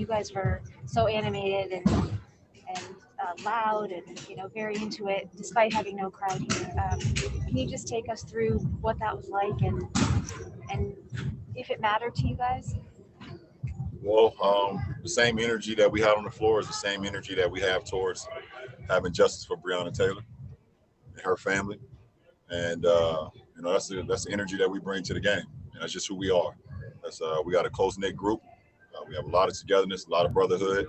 guys were so animated and loud and very into it, despite having no crowd here. Can you just take us through what that was like and if it mattered to you guys? Well, the same energy that we had on the floor is the same energy that we have towards having justice for Breonna Taylor and her family, and that's the energy that we bring to the game. And that's just who we are. We got a close knit group. We have a lot of togetherness, a lot of brotherhood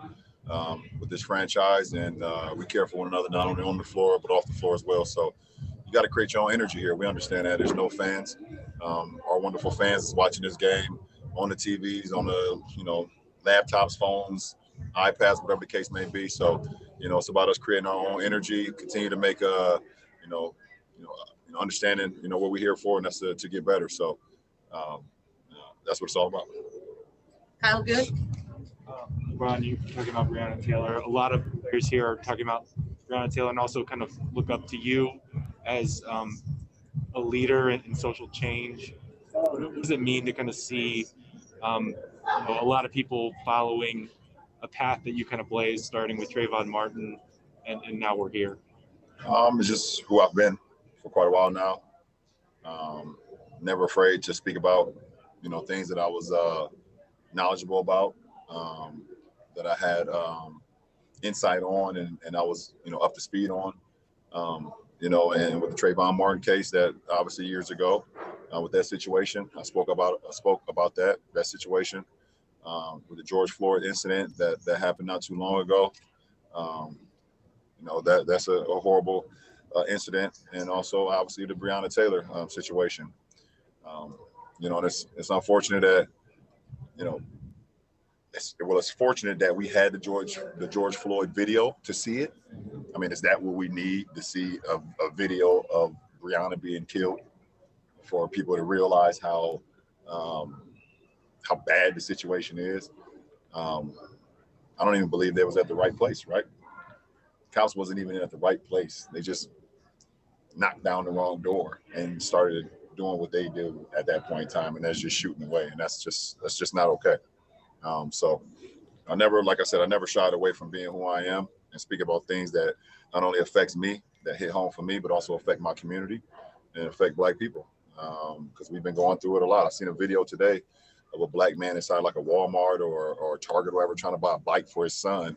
with this franchise, and we care for one another not only on the floor but off the floor as well. So you got to create your own energy here. We understand that there's no fans. Our wonderful fans is watching this game on the TVs, on the laptops, phones, iPads, whatever the case may be. So it's about us creating our own energy, continue to make understanding what we're here for, and that's to get better. So that's what it's all about. Kyle, good. LeBron, you talking about Breonna Taylor. A lot of players here are talking about Breonna Taylor and also kind of look up to you as a leader in social change. What does it mean to kind of see a lot of people following a path that you kind of blazed, starting with Trayvon Martin, and now we're here? It's just who I've been for quite a while now. Never afraid to speak about, things that I was knowledgeable about, that I had insight on, and I was, up to speed on. And with the Trayvon Martin case, that obviously years ago, with that situation, I spoke about that situation. With the George Floyd incident that happened not too long ago. That's a horrible incident, and also obviously the Breonna Taylor situation. It's unfortunate that it's fortunate that we had the George Floyd video to see it. I mean, is that what we need to see a video of Breonna being killed for people to realize how bad the situation is? I don't even believe they was at the right place, right? Cops wasn't even at the right place. They just knocked down the wrong door and started doing what they do at that point in time, and that's just shooting away, and that's just not okay. So I never shied away from being who I am and speak about things that not only affects me, that hit home for me, but also affect my community and affect Black people, because we've been going through it a lot. I seen a video today of a Black man inside like a Walmart or Target or whatever trying to buy a bike for his son,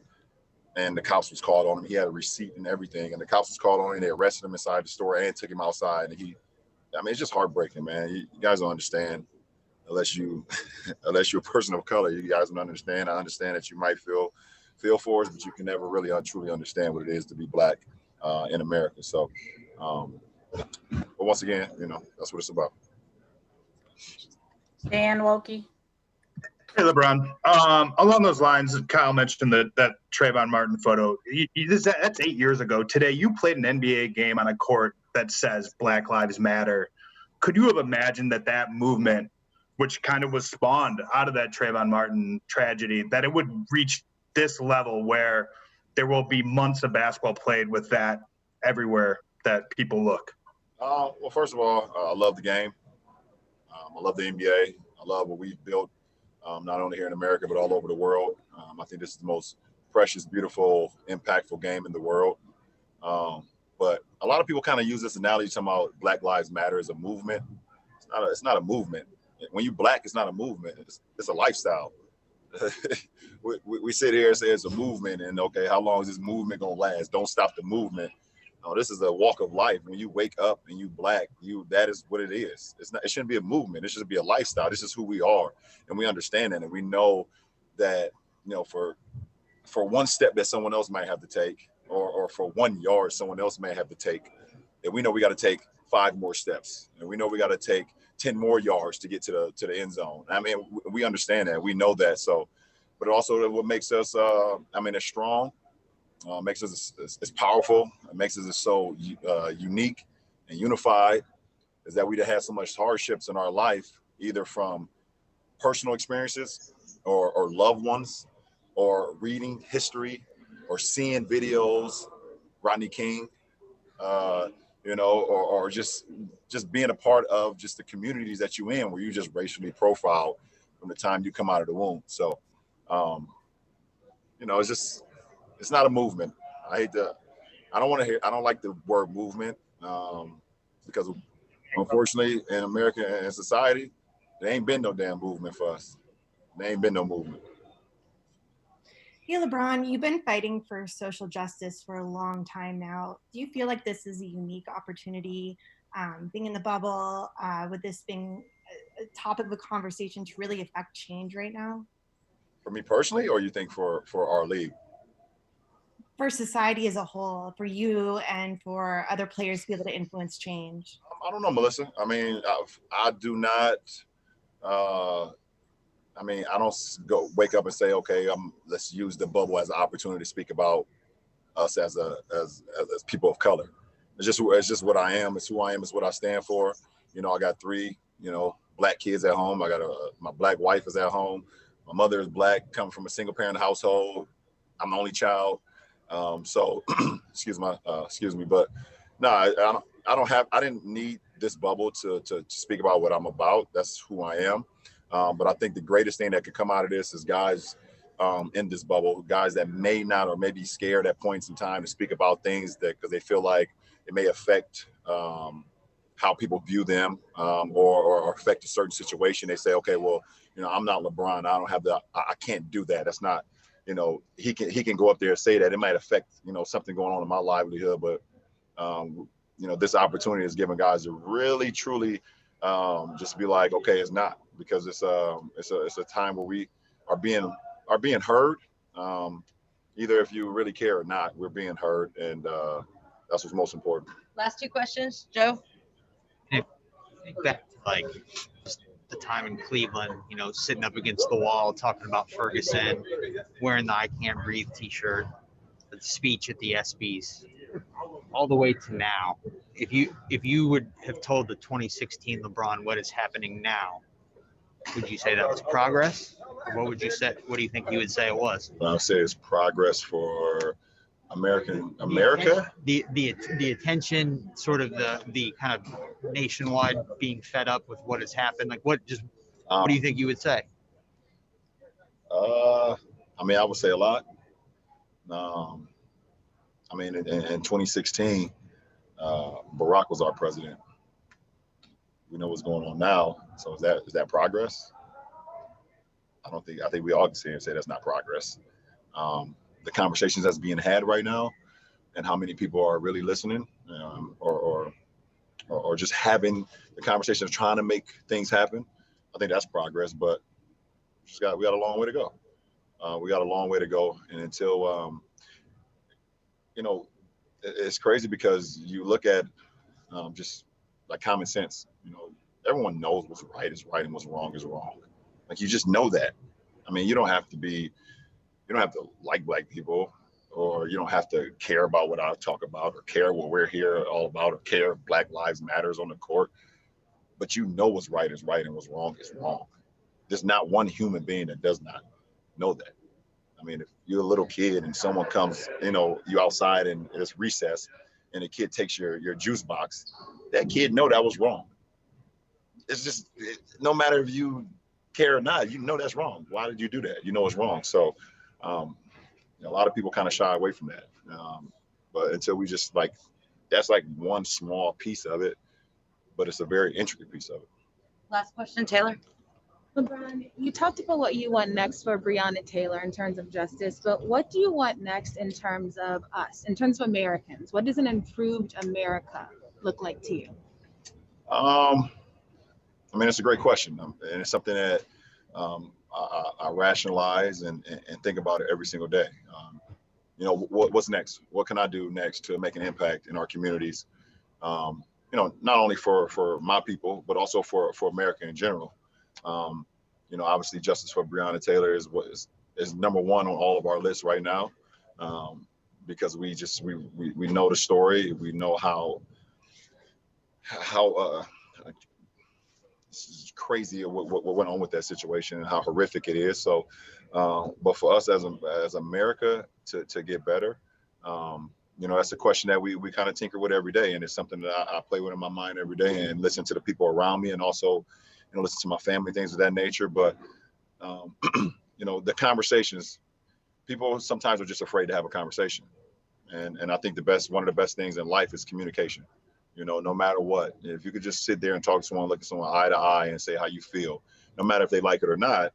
and the cops was called on him. He had a receipt and everything, and the cops was called on him. They arrested him inside the store and took him outside. And it's just heartbreaking, man. You guys don't understand unless you're a person of color. You guys don't understand. I understand that you might feel for us, but you can never really truly understand what it is to be Black in America. So, but once again, that's what it's about. Dan Wilkie. Hey, LeBron. Along those lines, Kyle mentioned that Trayvon Martin photo. That's 8 years ago. Today, you played an NBA game on a court that says Black Lives Matter. Could you have imagined that movement, which kind of was spawned out of that Trayvon Martin tragedy, that it would reach this level where there will be months of basketball played with that everywhere that people look? Well, first of all, I love the game. I love the NBA. I love what we've built, not only here in America, but all over the world. I think this is the most precious, beautiful, impactful game in the world. But a lot of people kind of use this analogy talking about Black Lives Matter as a movement. It's not a movement. When you're Black, it's not a movement. It's a lifestyle. we sit here and say it's a movement, and okay, how long is this movement gonna last? Don't stop the movement. No, this is a walk of life. When you wake up and you Black, that is what it is. It shouldn't be a movement. It should be a lifestyle. This is who we are, and we understand that, and we know that for one step that someone else might have to take, or for 1 yard someone else may have to take, that we know we got to take 5 more steps, and we know we got to take 10 more yards to get to the end zone. I mean, we understand that. We know that. So, but also what makes us, as strong, makes us as powerful. It makes us so unique and unified, is that we had so much hardships in our life, either from personal experiences or loved ones, or reading history, or seeing videos, Rodney King, or just being a part of just the communities that you're in, where you just racially profiled from the time you come out of the womb. So it's not a movement. I don't like the word movement because unfortunately in America and society, there ain't been no damn movement for us. There ain't been no movement. Hey, LeBron, you've been fighting for social justice for a long time now. Do you feel like this is a unique opportunity, being in the bubble, with this being a topic of a conversation to really affect change right now? For me personally, or you think for our league? For society as a whole, for you and for other players to be able to influence change? I don't know, Melissa. I mean, I do not. I don't go wake up and say, okay, let's use the bubble as an opportunity to speak about us as people of color. It's just what I am. It's who I am. It's what I stand for. I got 3, black kids at home. I got my black wife is at home. My mother is black, coming from a single parent household. I'm the only child. So excuse me, but no, I didn't need this bubble to speak about what I'm about. That's who I am. But I think the greatest thing that could come out of this is guys in this bubble, guys that may not or may be scared at points in time to speak about things because they feel like it may affect how people view them or affect a certain situation. They say, okay, well, I'm not LeBron. I don't have I can't do that. That's not, he can go up there and say that. It might affect, something going on in my livelihood. But, this opportunity is giving guys to really, truly just be like, okay, it's not, because it's a time where we are being heard. Either if you really care or not, we're being heard. And that's what's most important. Last 2 questions, Joe. Back to like the time in Cleveland, sitting up against the wall, talking about Ferguson, wearing the "I Can't Breathe" T-shirt, the speech at the ESPYs, all the way to now. If you would have told the 2016 LeBron what is happening now, would you say that was progress, or what would you say? What do you think you would say it was? I would say it's progress for America. The attention, sort of the kind of nationwide being fed up with what has happened. Like what do you think you would say? I would say a lot. In 2016, Barack was our president. We know what's going on now. So is that progress? I think we all can say that's not progress. The conversations that's being had right now and how many people are really listening or just having the conversations, trying to make things happen. I think that's progress, but we got a long way to go. And until, it's crazy because you look at just like common sense, everyone knows what's right is right and what's wrong is wrong. Like, you just know that. You don't have to like black people, or you don't have to care about what I talk about, or care what we're here all about, or care if Black Lives Matters on the court. But what's right is right and what's wrong is wrong. There's not one human being that does not know that. If you're a little kid and someone comes, you outside and it's recess and a kid takes your juice box, that kid know that was wrong. It's just, no matter if you care or not, that's wrong. Why did you do that? It's wrong. So a lot of people kind of shy away from that. But until we just that's one small piece of it, but it's a very intricate piece of it. Last question, Taylor. LeBron, you talked about what you want next for Breonna Taylor in terms of justice, but what do you want next in terms of us, in terms of Americans? What does an improved America look like to you? It's a great question, and it's something that I rationalize and think about it every single day. What's next? What can I do next to make an impact in our communities? Not only for my people, but also for America in general. Obviously justice for Breonna Taylor is number one on all of our lists right now, because we know the story. We know how it's crazy what went on with that situation and how horrific it is. So, but for us as America to get better, that's a question that we kind of tinker with every day, and it's something that I play with in my mind every day, and listen to the people around me, and also listen to my family, things of that nature. But the conversations, people sometimes are just afraid to have a conversation. And I think one of the best things in life is communication. You know, no matter what, if you could just sit there and talk to someone, look at someone eye to eye and say how you feel, no matter if they like it or not,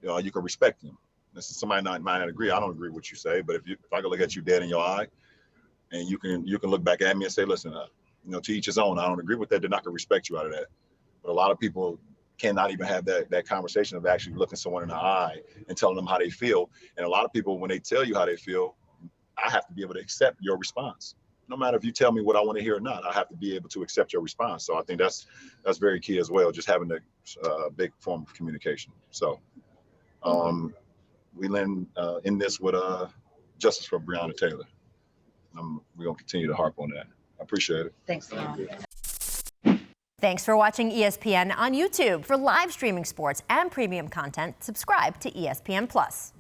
you know, you can respect them. Somebody might not agree. I don't agree with what you say, but if I can look at you dead in your eye and you can look back at me and say, listen, you know, to each his own, I don't agree with that, then I can respect you out of that. But a lot of people cannot even have that conversation of actually looking someone in the eye and telling them how they feel. And a lot of people, when they tell you how they feel, I have to be able to accept your response. No matter if you tell me what I want to hear or not, I have to be able to accept your response. So I think that's very key as well, just having a big form of communication. So we end this with justice for Breonna Taylor. We're going to continue to harp on that. I appreciate it. Thanks, LeBron. Thanks for watching ESPN on YouTube. For live streaming sports and premium content, subscribe to ESPN+.